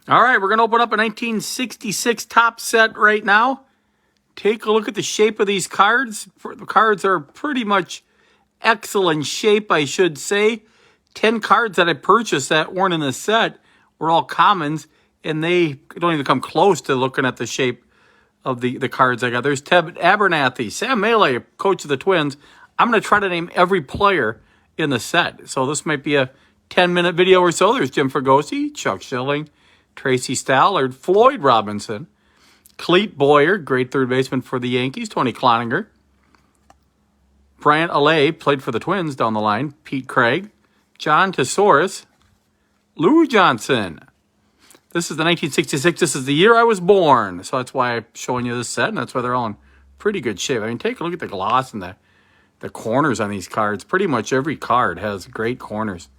All right, we're going to open up a 1966 top set right now. Take a look at the shape of these cards. The cards are pretty much excellent shape, I should say. 10 cards that I purchased that weren't in the set were all commons, and they don't even come close to looking at the shape of the cards I got. There's Ted Abernathy, Sam Melee, coach of the Twins. I'm going to try to name every player in the set. So this might be a 10-minute video or so. There's Jim Fregosi, Chuck Schilling, Tracy Stallard, Floyd Robinson, Clete Boyer, great third baseman for the Yankees, Tony Cloninger, Bryant Alley, played for the Twins down the line, Pete Craig, John Tesaurus, Lou Johnson. This is the 1966. This is the year I was born. So that's why I'm showing you this set, and that's why they're all in pretty good shape. I mean, take a look at the gloss and the corners on these cards. Pretty much every card has great corners.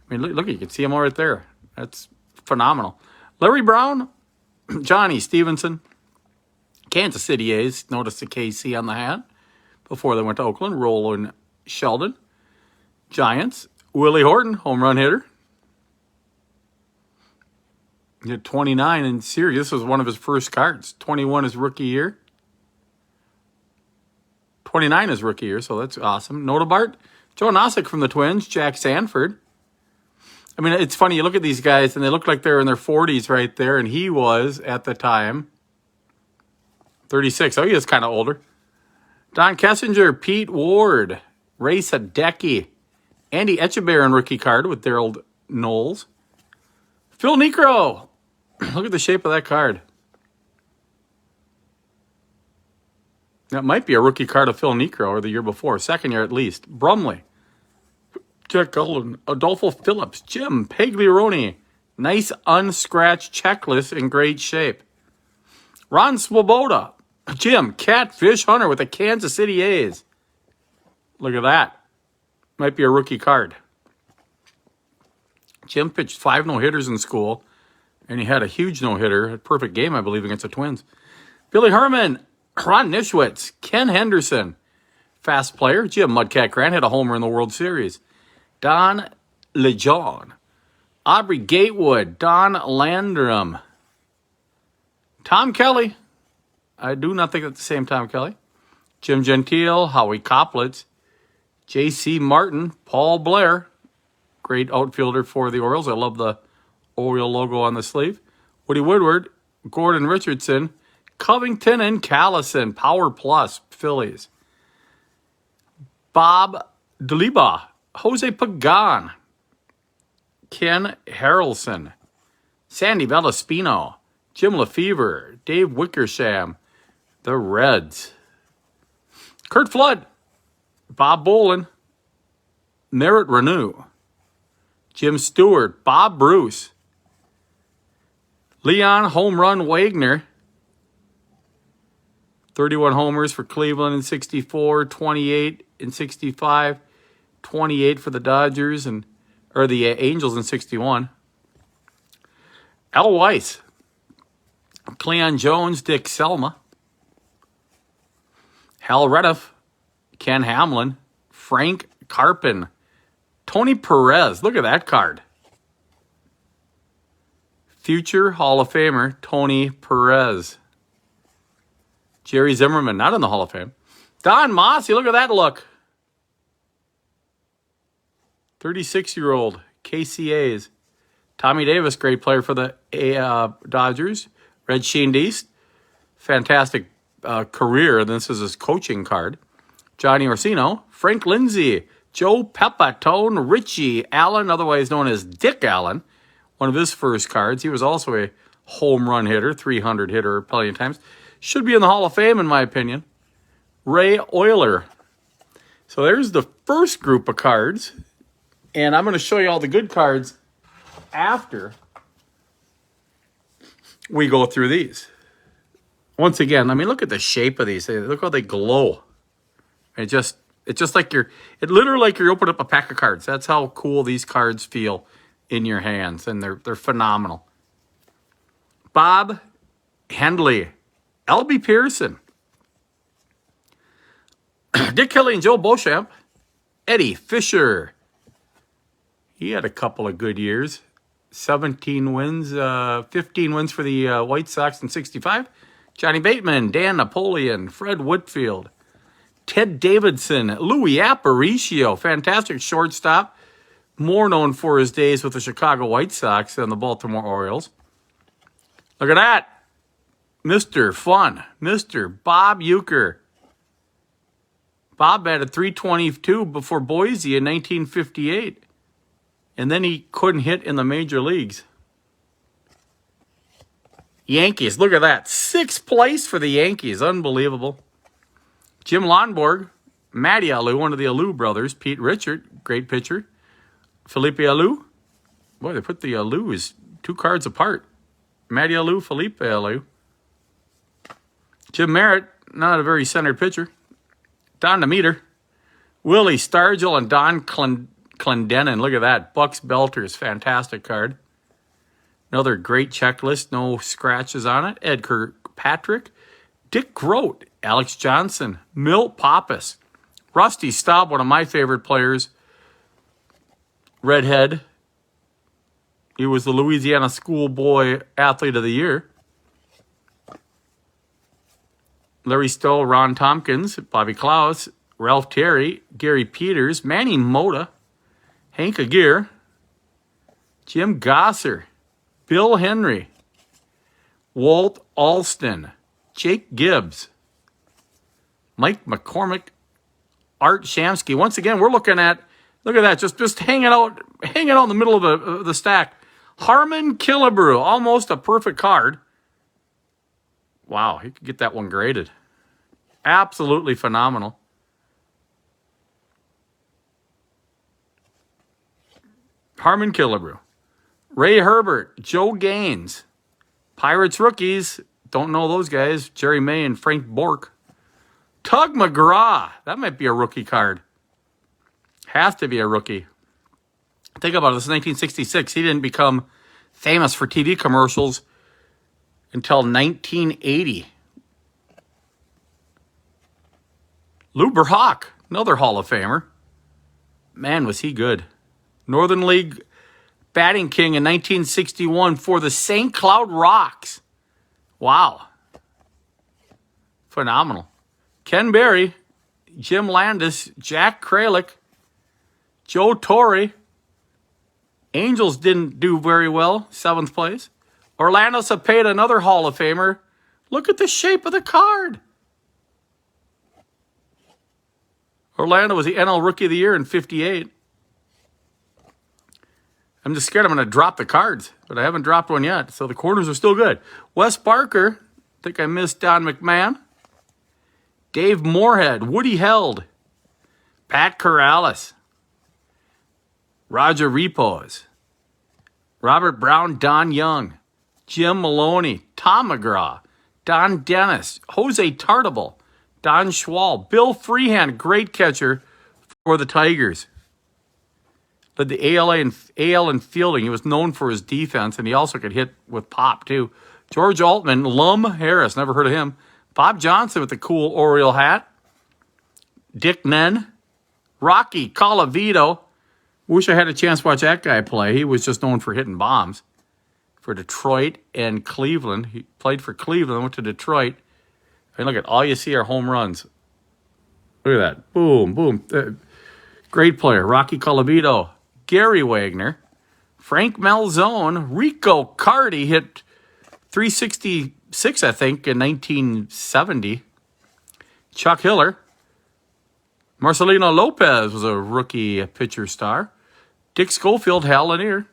I mean, look, you can see them all right there. That's phenomenal. Larry Brown, Johnny Stevenson, Kansas City A's. Notice the KC on the hat before they went to Oakland. Roland Sheldon. Giants, Willie Horton, home run hitter. He had 29 in series. This was one of his first cards. 21 his rookie year. 29 his rookie year, so that's awesome. Notabart, Joe Nosek from the Twins, Jack Sanford. I mean, it's funny, you look at these guys, and they look like they're in their 40s right there, and he was, at the time, 36. Oh, he is kind of older. Don Kessinger, Pete Ward, Ray Sadecki, Andy Etchebarren rookie card with Daryl Knowles. Phil Niekro. Look at the shape of that card. That might be a rookie card of Phil Niekro or the year before, second year at least. Brumley, Jack Cullen, Adolfo Phillips, Jim Pagliaroni. Nice unscratched checklist in great shape. Ron Swoboda, Jim Catfish Hunter with the Kansas City A's. Look at that. Might be a rookie card. Jim pitched 5 no-hitters in school, and he had a huge no-hitter, a perfect game, I believe, against the Twins. Billy Herman, Ron Nischwitz, Ken Henderson, fast player. Jim Mudcat Grant had a homer in the World Series. Don Lejon, Aubrey Gatewood, Don Landrum, Tom Kelly. I do not think that's the same Tom Kelly. Jim Gentile, Howie Koplitz, J.C. Martin, Paul Blair, great outfielder for the Orioles. I love the Oriole logo on the sleeve. Woody Woodward, Gordon Richardson, Covington and Callison, Power Plus, Phillies. Bob DeLiba, Jose Pagan, Ken Harrelson, Sandy Vellaspino, Jim Lefevre, Dave Wickersham, the Reds. Kurt Flood, Bob Bolin, Merritt Renew, Jim Stewart, Bob Bruce, Leon Home Run Wagner, 31 homers for Cleveland in 64, 28 in 65, 28 for the Dodgers or the Angels in 61. Al Weiss, Cleon Jones, Dick Selma, Hal Rediff, Ken Hamlin, Frank Carpin, Tony Perez. Look at that card. Future Hall of Famer Tony Perez. Jerry Zimmerman, not in the Hall of Fame. Don Mossy, look at that look. 36-year-old KCAs. Tommy Davis, great player for the Dodgers. Red Sheen East, fantastic career. This is his coaching card. Johnny Orsino, Frank Lindsay, Joe Pepitone, Richie Allen, otherwise known as Dick Allen. One of his first cards. He was also a home run hitter, 300 hitter plenty of times. Should be in the Hall of Fame, in my opinion. Ray Euler. So there's the first group of cards. And I'm going to show you all the good cards after we go through these. Once again, I mean, look at the shape of these. Look how they glow. It's just like it literally like you're opening up a pack of cards. That's how cool these cards feel in your hands, and they're phenomenal. Bob Hendley, L.B. Pearson, Dick Kelly and Joe Beauchamp, Eddie Fisher. He had a couple of good years. 17 wins, 15 wins for the White Sox in 65. Johnny Bateman, Dan Napoleon, Fred Whitfield, Ted Davidson, Louis Aparicio, fantastic shortstop, more known for his days with the Chicago White Sox than the Baltimore Orioles. Look at that. Mr. Fun, Mr. Bob Uecker. Bob batted .322 before Boise in 1958. And then he couldn't hit in the major leagues. Yankees, look at that. 6th place for the Yankees. Unbelievable. Jim Lonborg, Matty Alou, one of the Alou brothers. Pete Richard, great pitcher. Felipe Alou. Boy, they put the Alous 2 cards apart. Matty Alou, Felipe Alou. Jim Merritt, not a very centered pitcher. Don Demeter. Willie Stargell and Don Clendenin. Look at that. Bucks Belters, fantastic card. Another great checklist, no scratches on it. Ed Kirkpatrick, Dick Grote, Alex Johnson, Milt Pappas, Rusty Staub, one of my favorite players, redhead. He was the Louisiana Schoolboy Athlete of the Year. Larry Stowe, Ron Tompkins, Bobby Klaus, Ralph Terry, Gary Peters, Manny Mota, Hank Aguirre, Jim Gosser, Bill Henry, Walt Alston, Jake Gibbs, Mike McCormick, Art Shamsky. Once again, we're looking at, look at that, just hanging out in the middle of the stack. Harmon Killebrew, almost a perfect card. Wow, he could get that one graded. Absolutely phenomenal. Harmon Killebrew. Ray Herbert, Joe Gaines. Pirates rookies, don't know those guys. Jerry May and Frank Bork. Tug McGraw, that might be a rookie card. Has to be a rookie. Think about it, this is 1966. He didn't become famous for TV commercials until 1980. Lou Berhock, another Hall of Famer. Man, was he good. Northern League batting king in 1961 for the St. Cloud Rocks. Wow. Phenomenal. Ken Berry, Jim Landis, Jack Kralik, Joe Torre. Angels didn't do very well, 7th place. Orlando Cepeda, another Hall of Famer. Look at the shape of the card. Orlando was the NL Rookie of the Year in 58. I'm just scared I'm going to drop the cards, but I haven't dropped one yet, so the corners are still good. Wes Barker, I think I missed Don McMahon. Dave Moorhead, Woody Held, Pat Corrales, Roger Repos, Robert Brown, Don Young, Jim Maloney, Tom McGraw, Don Dennis, Jose Tartable, Don Schwal, Bill Freehand, great catcher for the Tigers. Led the AL in fielding. He was known for his defense, and he also could hit with pop, too. George Altman, Lum Harris, never heard of him. Bob Johnson with the cool Oriole hat. Dick Nen. Rocky Colavito. Wish I had a chance to watch that guy play. He was just known for hitting bombs. For Detroit and Cleveland. He played for Cleveland, went to Detroit. And look at all you see are home runs. Look at that. Boom, boom. Great player. Rocky Colavito. Gary Wagner, Frank Malzone, Rico Cardi hit .366, I think, in 1970. Chuck Hiller. Marcelino Lopez was a rookie pitcher star. Dick Schofield, Hal Lanier.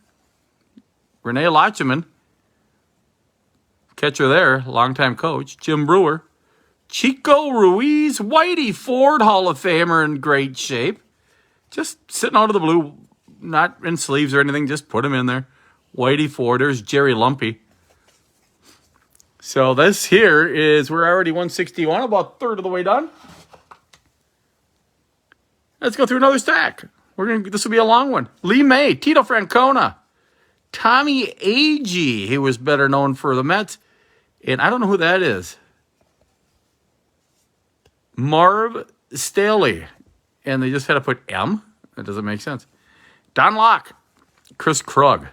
Rene Lachemann, catcher there, longtime coach. Jim Brewer. Chico Ruiz, Whitey Ford, Hall of Famer in great shape. Just sitting out of the blue, not in sleeves or anything, just put him in there. Whitey Ford, there's Jerry Lumpy. So this here is, we're already 161, about a third of the way done. Let's go through another stack. This will be a long one. Lee May, Tito Francona, Tommy Agee, he was better known for the Mets. And I don't know who that is. Marv Staley. And they just had to put M. That doesn't make sense. Don Locke, Chris Krug,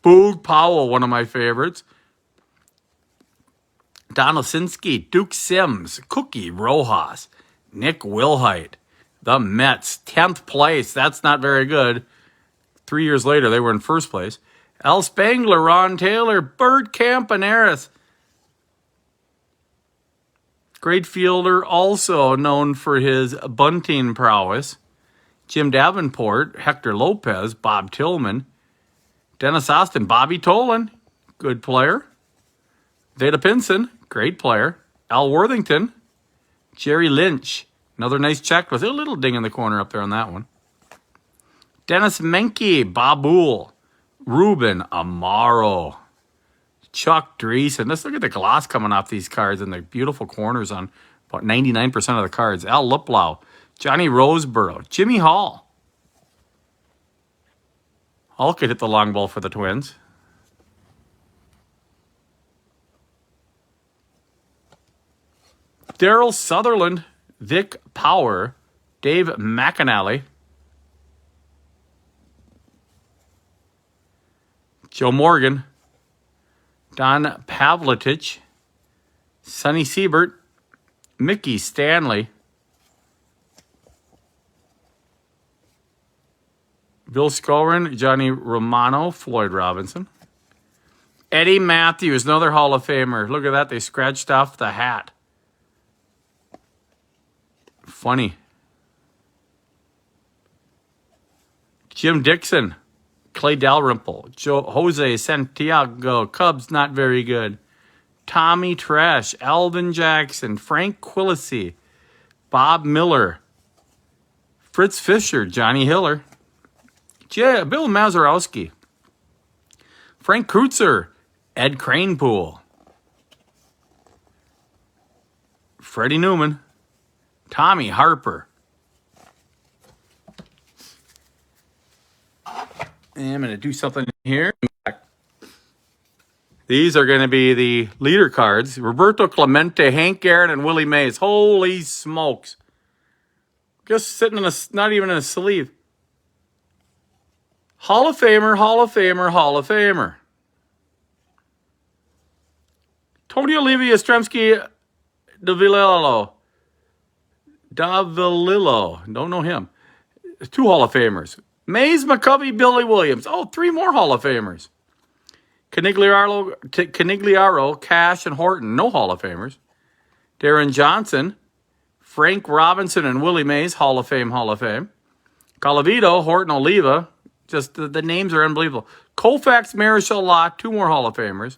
Boog Powell, one of my favorites. Don Osinski, Duke Sims, Cookie Rojas, Nick Wilhite. The Mets, 10th place. That's not very good. 3 years later, they were in first place. Al Spangler, Ron Taylor, Bert Campaneris. Great fielder, also known for his bunting prowess. Jim Davenport, Hector Lopez, Bob Tillman. Dennis Austin, Bobby Tolan, good player. Veda Pinson, great player. Al Worthington, Jerry Lynch, another nice check with a little ding in the corner up there on that one. Dennis Menke, Bob Boole, Ruben Amaro, Chuck Dreesen. Let's look at the gloss coming off these cards and the beautiful corners on about 99% of the cards. Al Luplow, Johnny Roseborough, Jimmy Hall. Hall could hit the long ball for the Twins. Daryl Sutherland, Vic Power, Dave McAnally, Joe Morgan, Don Pavletich, Sonny Siebert, Mickey Stanley, Bill Skowron, Johnny Romano, Floyd Robinson, Eddie Matthews, another Hall of Famer. Look at that. They scratched off the hat. Funny. Jim Dixon, Clay Dalrymple, Jose Santiago, Cubs, not very good. Tommy Trash, Alvin Jackson, Frank Quillisi, Bob Miller, Fritz Fisher, Johnny Hiller, Bill Mazurowski, Frank Kreutzer, Ed Kranepool, Freddie Newman, Tommy Harper. And I'm going to do something here. These are going to be the leader cards. Roberto Clemente, Hank Aaron, and Willie Mays. Holy smokes. Just sitting in not even in a sleeve. Hall of Famer, Hall of Famer, Hall of Famer. Tony Olivia Yastrzemski Davilillo. Don't know him. 2 Hall of Famers. Mays, McCovey, Billy Williams. Oh, 3 more Hall of Famers. Canigliaro, Cash, and Horton. No Hall of Famers. Darren Johnson, Frank Robinson, and Willie Mays. Hall of Fame, Hall of Fame. Colavito, Horton, Oliva. Just the names are unbelievable. Koufax, Marichal, Locke. 2 more Hall of Famers.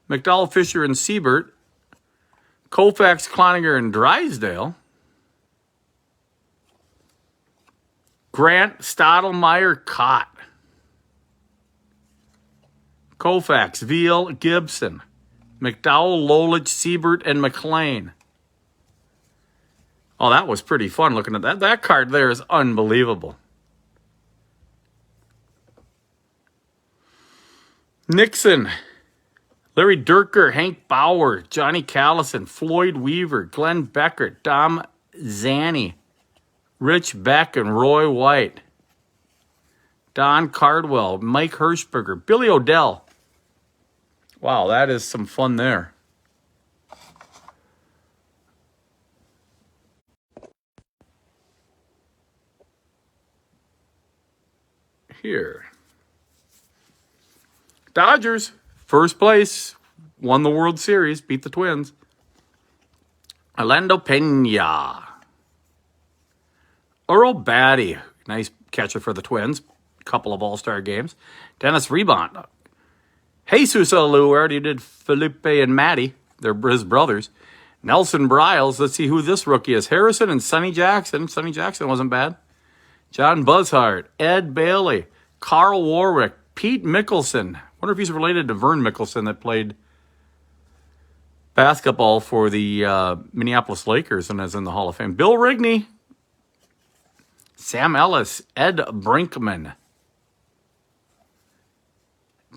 McDowell, Fisher, and Siebert. Koufax, Cloninger, and Drysdale. Grant, Stottlemyre, Cott. Koufax, Veal, Gibson. McDowell, Lolich, Siebert, and McLean. Oh, that was pretty fun looking at that. That card there is unbelievable. Nixon, Larry Durker, Hank Bauer, Johnny Callison, Floyd Weaver, Glenn Becker, Dom Zanny, Rich Beck, and Roy White. Don Cardwell, Mike Hirschberger, Billy Odell. Wow, that is some fun there. Here. Dodgers, first place, won the World Series, beat the Twins. Orlando Pena. Earl Batty, nice catcher for the Twins. Couple of All-Star games. Dennis Rebond. Jesus Alou, already did Felipe and Matty. They're his brothers. Nelson Bryles. Let's see who this rookie is. Harrison and Sonny Jackson. Sonny Jackson wasn't bad. John Buzzard. Ed Bailey. Carl Warwick. Pete Mickelson. Wonder if he's related to Vern Mickelson that played basketball for the Minneapolis Lakers and is in the Hall of Fame. Bill Rigney. Sam Ellis. Ed Brinkman.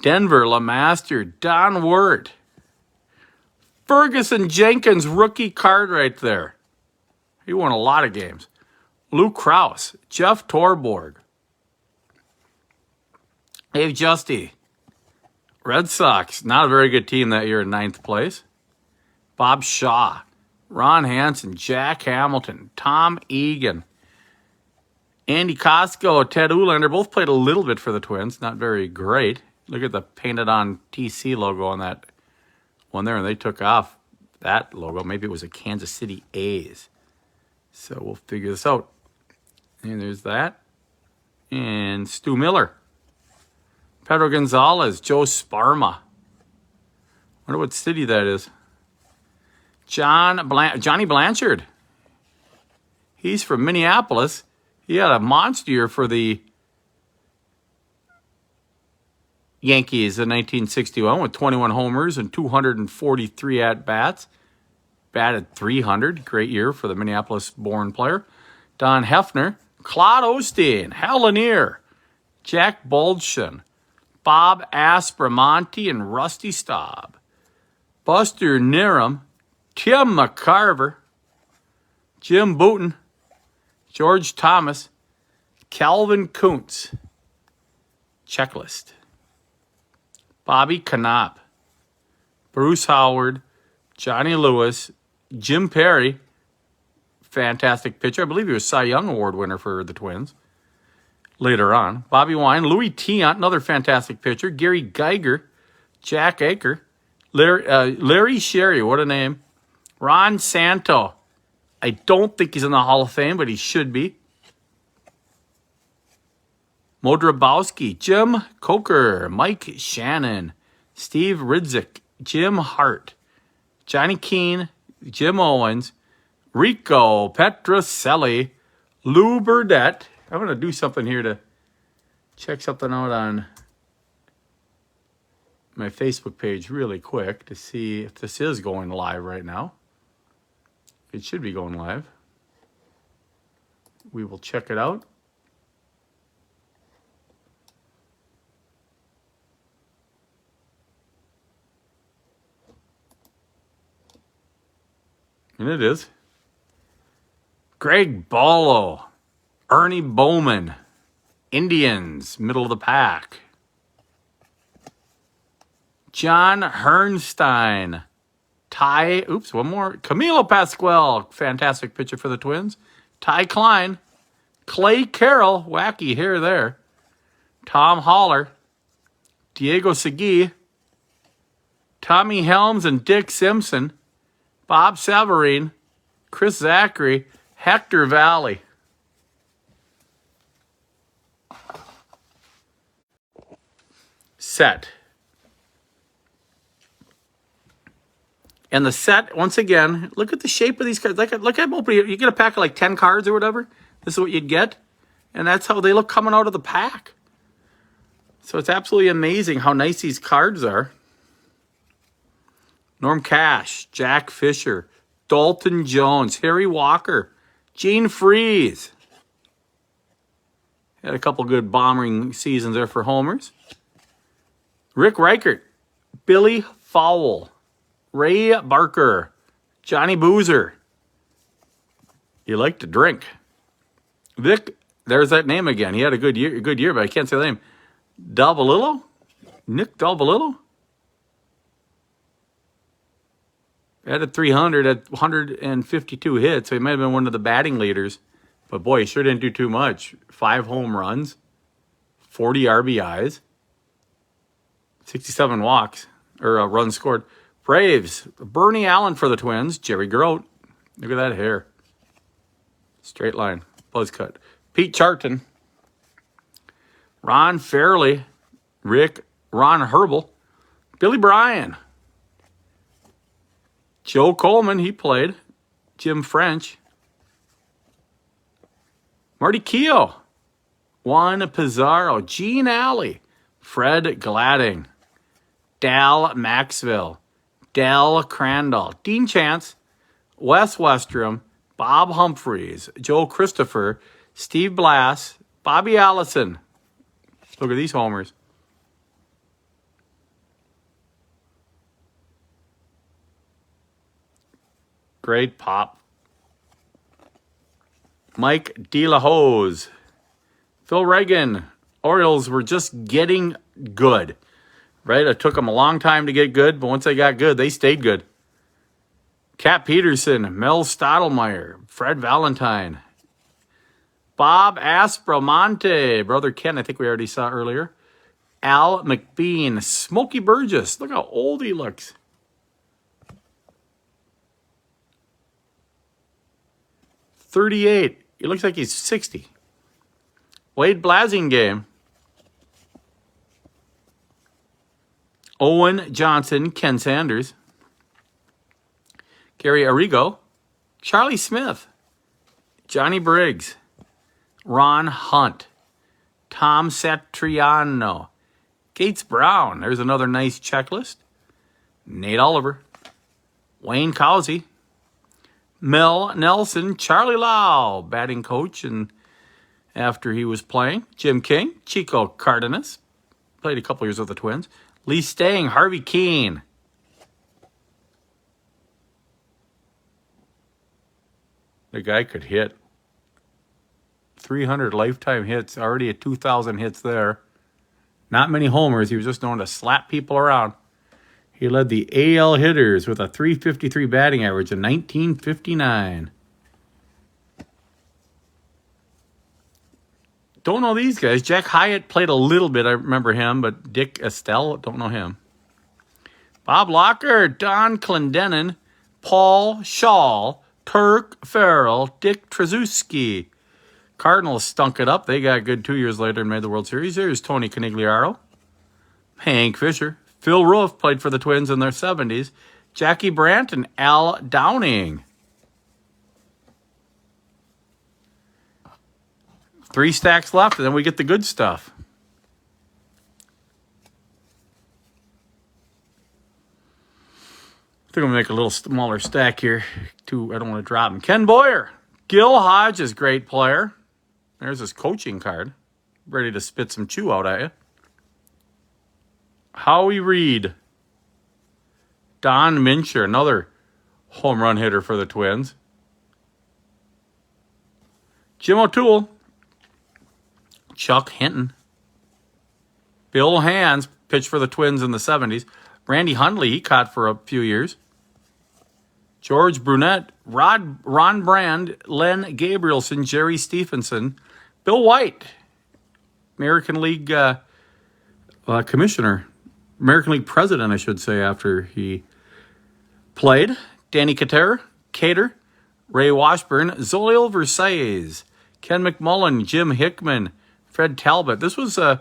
Denver LeMaster. Don Wirt. Ferguson Jenkins, rookie card right there. He won a lot of games. Lou Krause. Jeff Torborg. Dave Justy. Red Sox, not a very good team that year in 9th place. Bob Shaw, Ron Hansen, Jack Hamilton, Tom Egan, Andy Costco, Ted Uhlaender both played a little bit for the Twins. Not very great. Look at the painted on TC logo on that one there, and they took off that logo. Maybe it was a Kansas City A's. So we'll figure this out. And there's that. And Stu Miller. Pedro Gonzalez, Joe Sparma. Wonder what city that is. Johnny Blanchard. He's from Minneapolis. He had a monster year for the Yankees in 1961 with 21 homers and 243 at-bats. Batted .300. Great year for the Minneapolis-born player. Don Hefner, Claude Osteen, Hal Lanier, Jack Bulshin, Bob Aspromonte, and Rusty Staub. Buster Niram, Tim McCarver, Jim Bouton, George Thomas, Calvin Kuntz. Checklist. Bobby Knopp, Bruce Howard, Johnny Lewis, Jim Perry, fantastic pitcher. I believe he was Cy Young Award winner for the Twins later on. Bobby Wine, Louis Tiant, another fantastic pitcher. Gary Geiger, Jack Aker, Larry Sherry, what a name. Ron Santo. I don't think he's in the Hall of Fame, but he should be. Mo Drabowski, Jim Coker, Mike Shannon, Steve Ridzik, Jim Hart, Johnny Keane, Jim Owens, Rico Petrocelli, Lou Burdette. I'm going to do something here to check something out on my Facebook page really quick to see if this is going live right now. It should be going live. We will check it out. And it is. Greg Ballo, Ernie Bowman, Indians, middle of the pack. John Hernstein, one more. Camilo Pascual, fantastic pitcher for the Twins. Ty Klein, Clay Carroll, wacky hair there. Tom Haller, Diego Segui, Tommy Helms and Dick Simpson, Bob Severine, Chris Zachary, Hector Valley. Set. And the set, once again, look at the shape of these cards. Look at opening. You get a pack of like 10 cards or whatever. This is what you'd get. And that's how they look coming out of the pack. So it's absolutely amazing how nice these cards are. Norm Cash, Jack Fisher, Dalton Jones, Harry Walker, Gene Freeze. Had a couple good bombing seasons there for homers. Rick Reichert, Billy Fowle, Ray Barker, Johnny Boozer. You like to drink. Vic, there's that name again. He had a good year, but I can't say the name. Dalvalillo? Nick Dalvalillo? Added 300 at 152 hits, so he might have been one of the batting leaders. But boy, he sure didn't do too much. 5 home runs, 40 RBIs, 67 walks, or runs scored. Braves, Bernie Allen for the Twins, Jerry Grote. Look at that hair. Straight line, buzz cut. Pete Charton, Ron Fairley, Ron Herbel, Billy Bryan, Joe Coleman, he played, Jim French, Marty Keough, Juan Pizarro, Gene Alley, Fred Gladding, Dal Maxville, Del Crandall, Dean Chance, Wes Westrom, Bob Humphreys, Joe Christopher, Steve Blass, Bobby Allison. Look at these homers. Great pop. Mike De La Hoz, Phil Reagan. Orioles were just getting good. Right? It took them a long time to get good, but once they got good, they stayed good. Cat Peterson, Mel Stottlemyre, Fred Valentine, Bob Aspromonte, Brother Ken, I think we already saw earlier. Al McBean, Smokey Burgess. Look how old he looks. .38. He looks like he's 60. Wade Blasingame. Owen Johnson, Ken Sanders. Gary Arrigo. Charlie Smith. Johnny Briggs. Ron Hunt. Tom Satriano. Gates Brown. There's another nice checklist. Nate Oliver. Wayne Cousy. Mel Nelson. Charlie Lau, batting coach, and after he was playing. Jim King. Chico Cardenas. Played a couple years with the Twins. Lee Stang. Harvey Keene. The guy could hit. 300 lifetime hits. Already at 2,000 hits there. Not many homers. He was just known to slap people around. He led the AL hitters with a .353 batting average in 1959. Don't know these guys. Jack Hyatt played a little bit. I remember him, but Dick Estelle, don't know him. Bob Locker, Don Clendenin, Paul Shaw, Turk Farrell, Dick Trzeski. Cardinals stunk it up. They got good 2 years later and made the World Series. Here's Tony Conigliaro. Hank Fisher. Phil Roof played for the Twins in their 70s. Jackie Brandt and Al Downing. 3 stacks left, and then we get the good stuff. I think I'm going to make a little smaller stack here. I don't want to drop him. Ken Boyer. Gil Hodges, great player. There's his coaching card. Ready to spit some chew out at you. Howie Reed. Don Mincher, another home run hitter for the Twins. Jim O'Toole. Chuck Hinton. Bill Hands pitched for the Twins in the 70s. Randy Hundley, he caught for a few years. George Brunette, Ron Brand, Len Gabrielson, Jerry Stephenson, Bill White, American League commissioner, American League president, I should say, after he played. Danny Cater, Ray Washburn, Zolio Versailles, Ken McMullen, Jim Hickman, Fred Talbot. He was the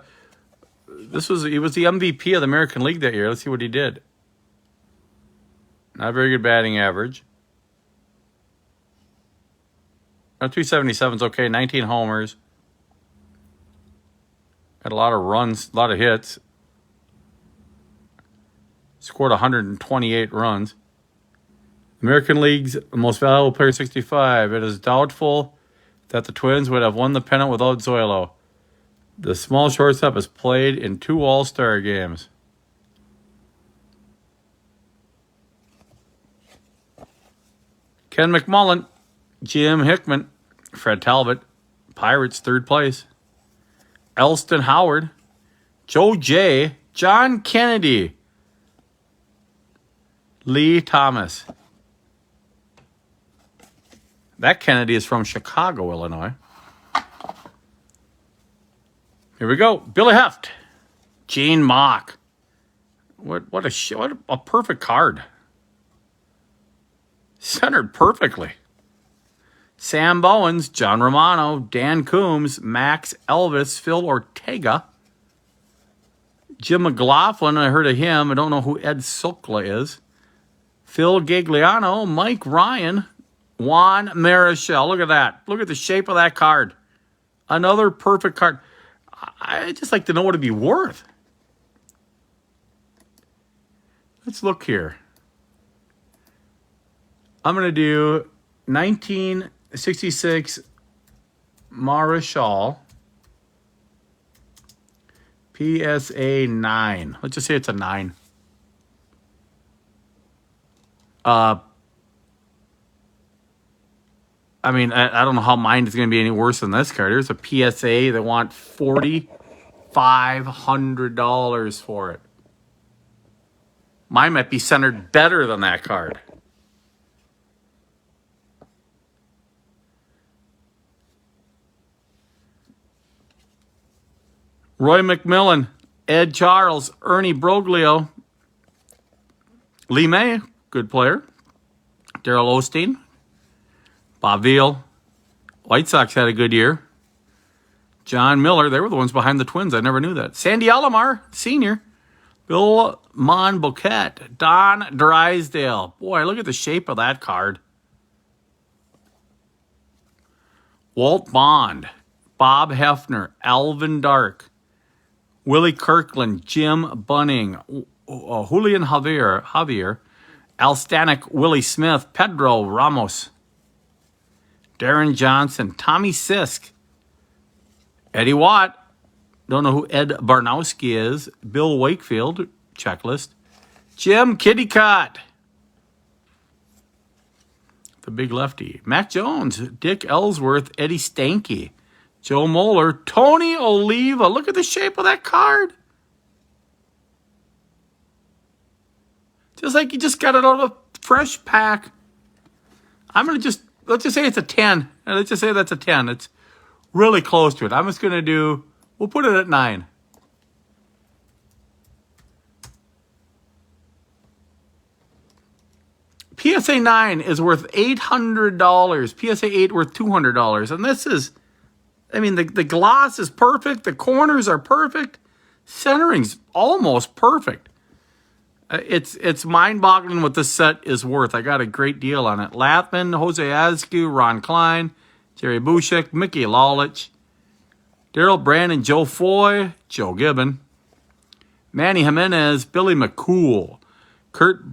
MVP of the American League that year. Let's see what he did. Not very good batting average. 277 is okay. 19 homers. Had a lot of runs, a lot of hits. Scored 128 runs. American League's most valuable player 65. It is doubtful that the Twins would have won the pennant without Zoilo. The small shortstop has played in 2 All-Star games. Ken McMullen, Jim Hickman, Fred Talbot, Pirates 3rd place. Elston Howard, Joe J., John Kennedy, Lee Thomas. That Kennedy is from Chicago, Illinois. Here we go. Billy Heft, Gene Mock. What a perfect card. Centered perfectly. Sam Bowens, John Romano, Dan Coombs, Max Elvis, Phil Ortega. Jim McLaughlin, I heard of him. I don't know who Ed Sokla is. Phil Gagliano, Mike Ryan, Juan Marichal. Look at that. Look at the shape of that card. Another perfect card. I just like to know what it'd be worth. Let's look here. I'm going to do 1966 Marichal PSA 9. Let's just say it's a 9. I mean, I don't know how mine is going to be any worse than this card. There's a PSA that want $4,500 for it. Mine might be centered better than that card. Roy McMillan, Ed Charles, Ernie Broglio, Lee May, good player, Daryl Osteen, Bob Veal. White Sox had a good year. John Miller, they were the ones behind the Twins. I never knew that. Sandy Alomar, senior. Bill Monboquette, Don Drysdale. Boy, look at the shape of that card. Walt Bond, Bob Hefner, Alvin Dark, Willie Kirkland, Jim Bunning, Julian Javier, Al Stanek, Willie Smith, Pedro Ramos, Darren Johnson, Tommy Sisk, Eddie Watt, don't know who Ed Barnowski is, Bill Wakefield, checklist, Jim Kittycott, the big lefty, Mac Jones, Dick Ellsworth, Eddie Stanky, Joe Moeller, Tony Oliva. Look at the shape of that card. Just like you just got it out of a fresh pack. Let's just say it's a 10. Let's just say that's a 10. It's really close to it. I'm just going to we'll put it at 9. PSA 9 is worth $800. PSA 8 worth $200. And this is, the gloss is perfect. The corners are perfect. Centering's almost perfect. It's mind-boggling what this set is worth. I got a great deal on it. Lathman, Jose Azcue, Ron Klein, Jerry Bushek, Mickey Lalich, Daryl Brandon, Joe Foy, Joe Gibbon, Manny Jimenez, Billy McCool, Kurt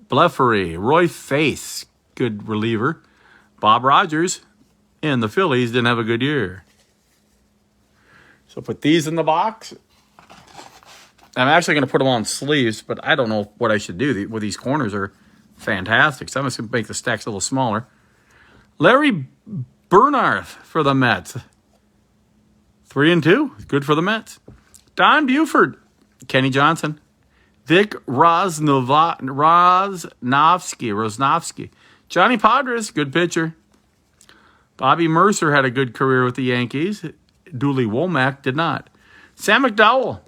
Bleffery, Roy Face, good reliever, Bob Rogers, and the Phillies didn't have a good year. So put these in the box. I'm actually going to put them on sleeves, but I don't know what I should do. These corners are fantastic. So I'm just going to make the stacks a little smaller. Larry Bernarth for the Mets. 3-2. Good for the Mets. Don Buford. Kenny Johnson. Vic Rosnovsky. Johnny Padres. Good pitcher. Bobby Mercer had a good career with the Yankees. Dooley Womack did not. Sam McDowell.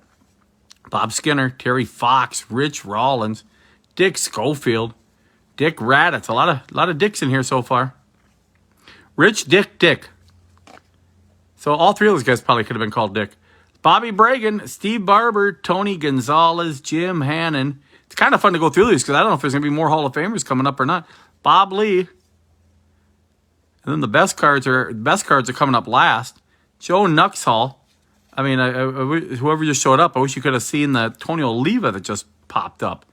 Bob Skinner, Terry Fox, Rich Rollins, Dick Schofield, Dick Raditz. A lot of Dicks in here so far. Rich Dick. So all three of those guys probably could have been called Dick. Bobby Bragan, Steve Barber, Tony Gonzalez, Jim Hannon. It's kind of fun to go through these because I don't know if there's going to be more Hall of Famers coming up or not. Bob Lee. And then the best cards are coming up last. Joe Nuxhall. Whoever just showed up, I wish you could have seen the Tony Oliva that just popped up.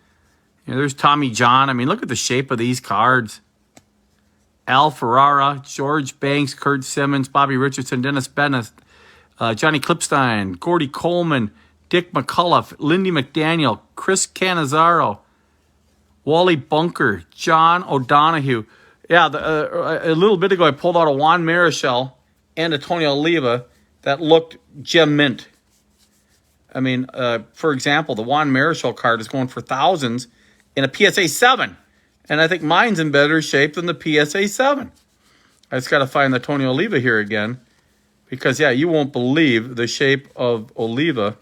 There's Tommy John. Look at the shape of these cards. Al Ferrara, George Banks, Kurt Simmons, Bobby Richardson, Dennis Bennett, Johnny Klipstein, Gordy Coleman, Dick McCullough, Lindy McDaniel, Chris Cannizzaro, Wally Bunker, John O'Donohue. Yeah, a little bit ago I pulled out a Juan Marichal and a Tony Oliva that looked gem mint. For example, the Juan Marichal card is going for thousands in a PSA 7. And I think mine's in better shape than the PSA 7. I just got to find the Tony Oliva here again. Because, you won't believe the shape of Oliva.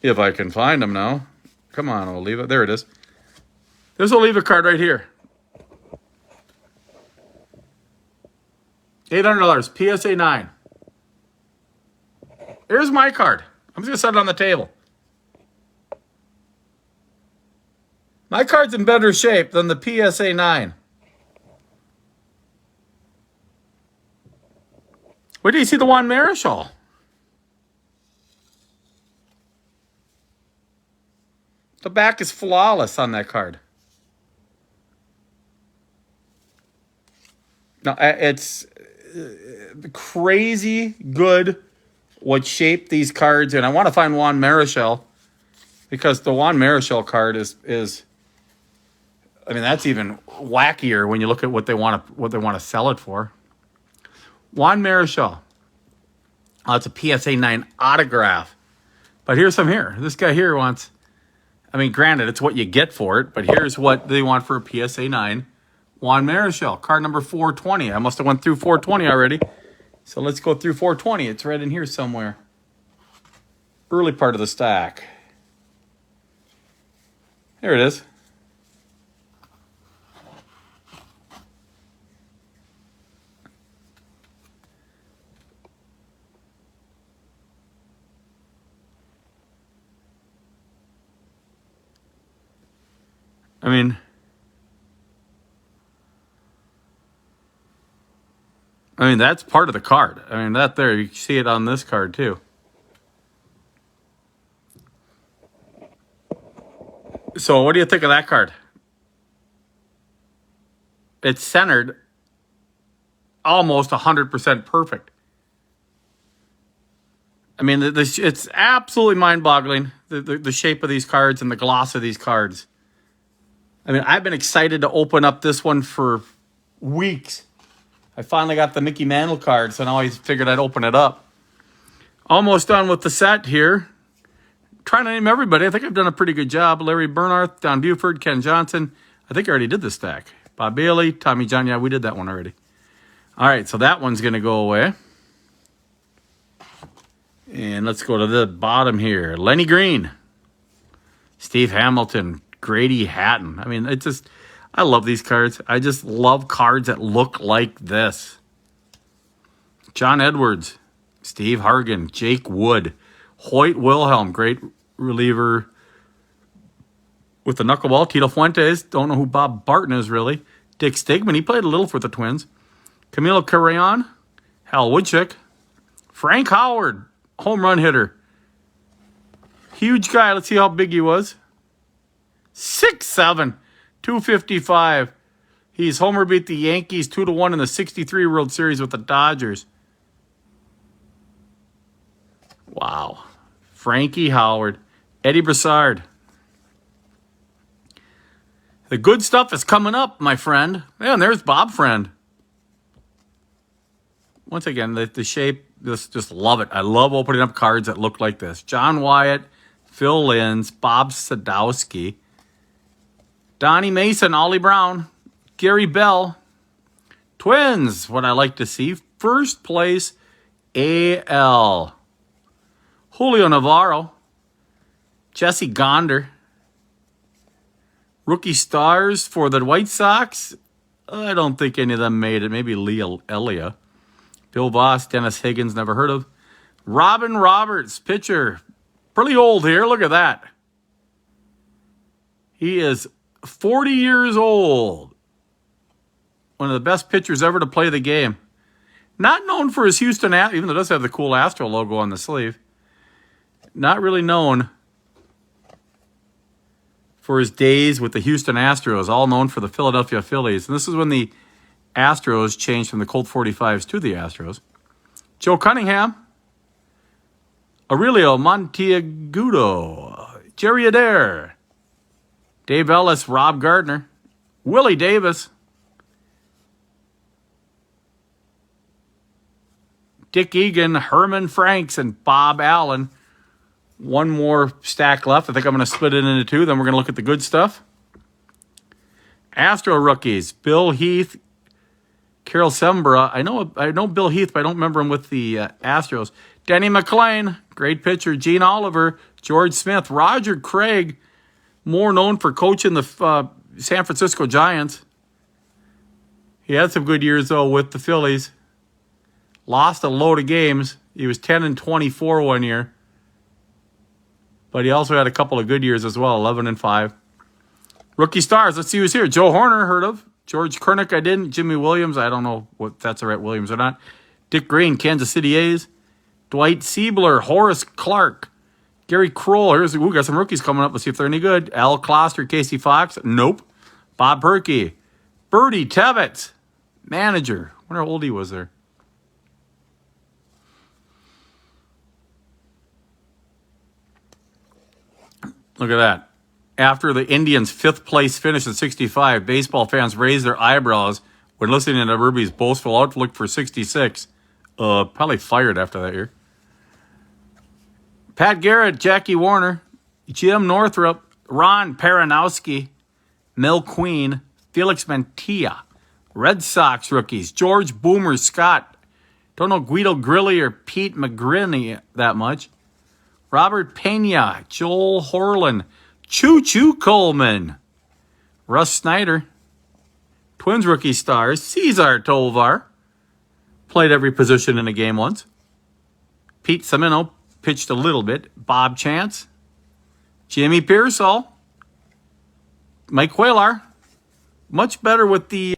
If I can find him now. Come on, Oliva. There it is. There's Oliva card right here. $800, PSA 9. Here's my card. I'm just going to set it on the table. My card's in better shape than the PSA 9. Where do you see the Juan Marichal? The back is flawless on that card. No, it's crazy good what shape these cards in. I want to find Juan Marichal because the Juan Marichal card is that's even wackier when you look at what they want to sell it for. Juan Marichal. Oh, it's a PSA 9 autograph. But here's some here. This guy here wants I mean, granted, it's what you get for it, but here's what they want for a PSA 9. Juan Marichal, card number 420. I must have went through 420 already. So let's go through 420. It's right in here somewhere. Early part of the stack. There it is. I mean, that's part of the card. I mean, that there, you can see it on this card too. So what do you think of that card? It's centered almost 100% perfect. I mean, it's absolutely mind-boggling, the shape of these cards and the gloss of these cards. I mean, I've been excited to open up this one for weeks. I finally got the Mickey Mantle card, so now I figured I'd open it up. Almost done with the set here. Trying to name everybody. I think I've done a pretty good job. Larry Bernhardt, Don Buford, Ken Johnson. I think I already did this stack. Bob Bailey, Tommy John. Yeah, we did that one already. All right, so that one's going to go away. And let's go to the bottom here. Lenny Green, Steve Hamilton, Grady Hatton. I mean, I love these cards. I just love cards that look like this. John Edwards, Steve Hargan, Jake Wood, Hoyt Wilhelm, great reliever with the knuckleball. Tito Fuentes, don't know who Bob Barton is really. Dick Stigman, he played a little for the Twins. Camilo Carreon, Hal Woodchick, Frank Howard, home run hitter. Huge guy. Let's see how big he was. 6'7", 255. He's homer beat the Yankees 2-1 in the '63 World Series with the Dodgers. Wow. Frankie Howard. Eddie Broussard. The good stuff is coming up, my friend. Yeah, and there's Bob Friend. Once again, the shape, just love it. I love opening up cards that look like this. John Wyatt, Phil Linz, Bob Sadowski, Donnie Mason, Ollie Brown, Gary Bell. Twins, what I like to see. First place, AL. Julio Navarro, Jesse Gonder. Rookie stars for the White Sox. I don't think any of them made it. Maybe Lee Elia. Bill Voss, Dennis Higgins, never heard of. Robin Roberts, pitcher. Pretty old here. Look at that. He is 40 years old. One of the best pitchers ever to play the game. Not known for his Houston, even though it does have the cool Astro logo on the sleeve. Not really known for his days with the Houston Astros, all known for the Philadelphia Phillies. And this is when the Astros changed from the Colt 45s to the Astros. Joe Cunningham, Aurelio Monteagudo, Jerry Adair, Dave Ellis, Rob Gardner, Willie Davis, Dick Egan, Herman Franks, and Bob Allen. One more stack left. I think I'm going to split it into two. Then we're going to look at the good stuff. Astro rookies. Bill Heath, Carol Sembra. I know Bill Heath, but I don't remember him with the Astros. Denny McClain, great pitcher. Gene Oliver, George Smith, Roger Craig, more known for coaching the San Francisco Giants. He had some good years, though, with the Phillies. Lost a load of games. He was 10-24 one year. But he also had a couple of good years as well, 11-5. Rookie stars, let's see who's here. Joe Horner, heard of. George Kernick, I didn't. Jimmy Williams, I don't know if that's the right Williams or not. Dick Green, Kansas City A's. Dwight Siebler, Horace Clark. Gary Kroll, we got some rookies coming up. Let's see if they're any good. Al Kloster, Casey Fox. Nope. Bob Perkey. Bertie Tebbetts, manager. I wonder how old he was there. Look at that. After the Indians' fifth place finish in '65, baseball fans raised their eyebrows when listening to Ruby's boastful outlook for '66. Probably fired after that year. Pat Garrett, Jackie Warner, Jim Northrup, Ron Peranowski, Mel Queen, Felix Mantilla. Red Sox rookies, George Boomer Scott. Don't know Guido Grilli or Pete McGrinney that much. Robert Pena, Joel Horlin, Choo Choo Coleman. Russ Snyder. Twins rookie stars, Cesar Tovar. Played every position in a game once. Pete Semino pitched a little bit. Bob Chance. Jimmy Pearsall. Mike Cuellar. Much better with the...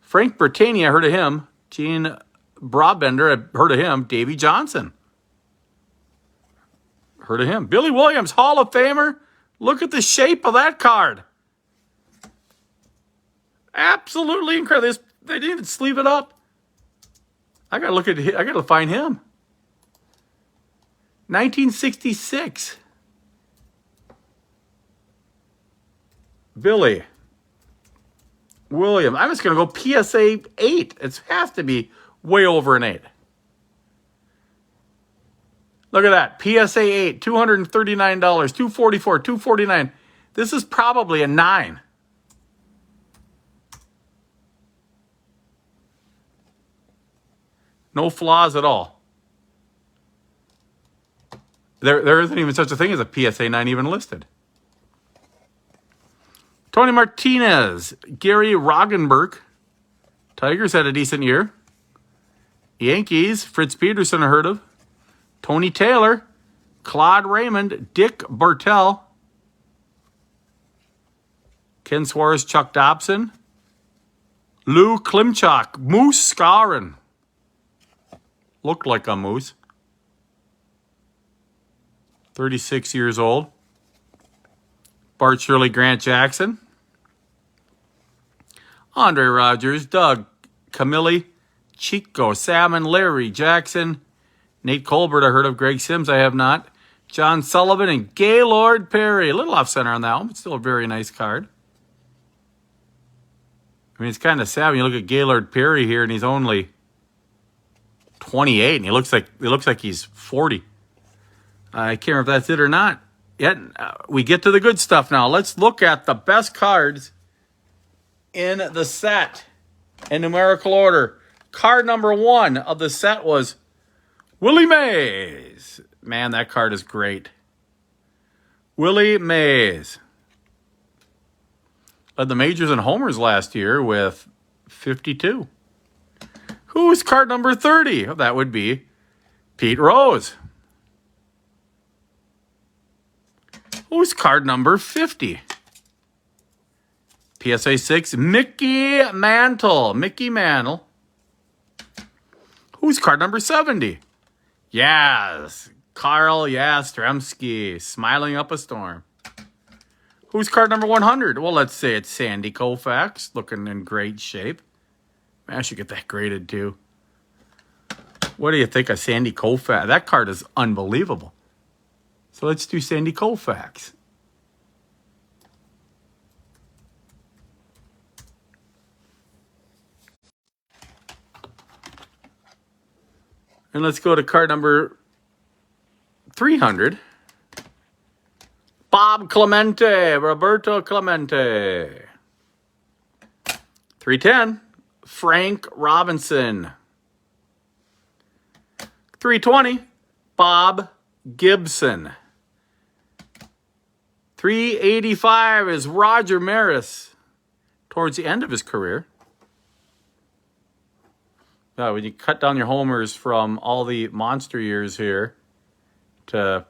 Frank Bertani, I heard of him. Gene Brabender, I heard of him. Davey Johnson. Heard of him. Billy Williams, Hall of Famer. Look at the shape of that card. Absolutely incredible. They didn't even sleeve it up. I gotta find him. 1966. Billy William. I'm just gonna go PSA 8. It has to be way over an 8. Look at that. PSA 8, $239, $244, $249. This is probably a 9. No flaws at all. There isn't even such a thing as a PSA 9 even listed. Tony Martinez, Gary Roggenberg. Tigers had a decent year. Yankees, Fritz Peterson I heard of. Tony Taylor, Claude Raymond, Dick Bartell. Ken Suarez, Chuck Dobson. Lou Klimchak, Moose Skowron. Looked like a moose. 36 years old. Bart Shirley, Grant Jackson. Andre Rogers, Doug Camilli, Chico, Salmon, Larry Jackson. Nate Colbert, I heard of. Greg Sims, I have not. John Sullivan and Gaylord Perry. A little off center on that one, but still a very nice card. I mean, it's kind of sad when you look at Gaylord Perry here, and he's only 28, and he looks like he's 40. I can't remember if that's it or not. Yet we get to the good stuff now. Let's look at the best cards in the set in numerical order. Card number 1 of the set was Willie Mays. Man, that card is great. Willie Mays. Led the majors and homers last year with 52. Who's card number 30? Oh, that would be Pete Rose. Who's card number 50? PSA 6, Mickey Mantle. Mickey Mantle. Who's card number 70? Yes, Carl Yastrzemski, smiling up a storm. Who's card number 100? Well, let's say it's Sandy Koufax, looking in great shape. Man, I should get that graded too. What do you think of Sandy Koufax? That card is unbelievable. So let's do Sandy Koufax. And let's go to card number 300. Bob Clemente, Roberto Clemente. 310, Frank Robinson. 320, Bob Gibson. 385 is Roger Maris towards the end of his career. When you cut down your homers from all the monster years here to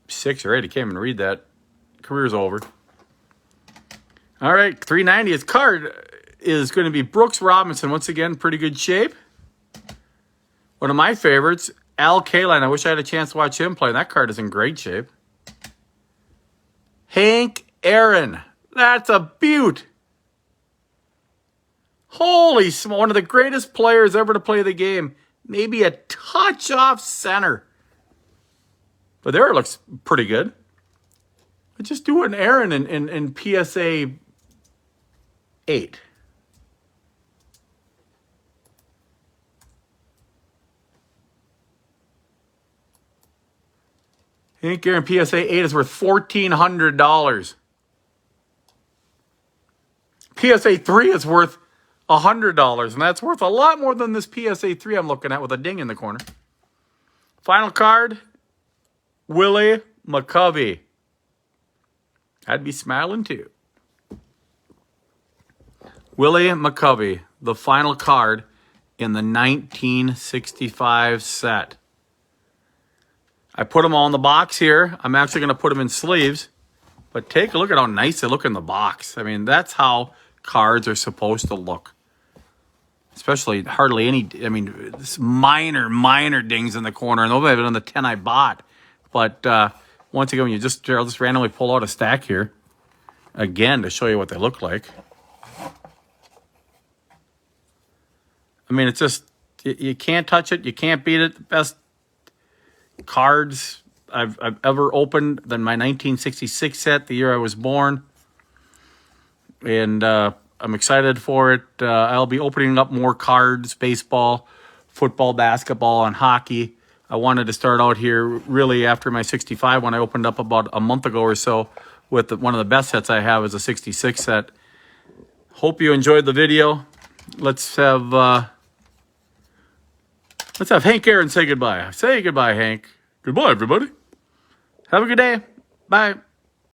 6 or 8, I can't even read that. Career's over. All right, 390. His card is going to be Brooks Robinson. Once again, pretty good shape. One of my favorites, Al Kaline. I wish I had a chance to watch him play. That card is in great shape. Hank Aaron. That's a beaut. Holy smokes, one of the greatest players ever to play the game. Maybe a touch off center. But there it looks pretty good. Let's just do an Aaron in PSA 8. Hank Aaron PSA 8 is worth $1,400. PSA 3 is worth $100, and that's worth a lot more than this PSA 3 I'm looking at with a ding in the corner. Final card, Willie McCovey. I'd be smiling too. Willie McCovey, the final card in the 1965 set. I put them all in the box here. I'm actually going to put them in sleeves. But take a look at how nice they look in the box. I mean, that's how cards are supposed to look. Especially hardly any, I mean, this minor dings in the corner. And those have been on the 10 I bought. But once again, when you I'll just randomly pull out a stack here. Again, to show you what they look like. I mean, it's just, you can't touch it. You can't beat it. The best cards I've ever opened than my 1966 set, the year I was born. And I'm excited for it. I'll be opening up more cards, baseball, football, basketball, and hockey. I wanted to start out here really after my 65 when I opened up about a month ago or so with one of the best sets I have is a 66 set. Hope you enjoyed the video. Let's have Hank Aaron say goodbye. Say goodbye, Hank. Goodbye, everybody. Have a good day. Bye.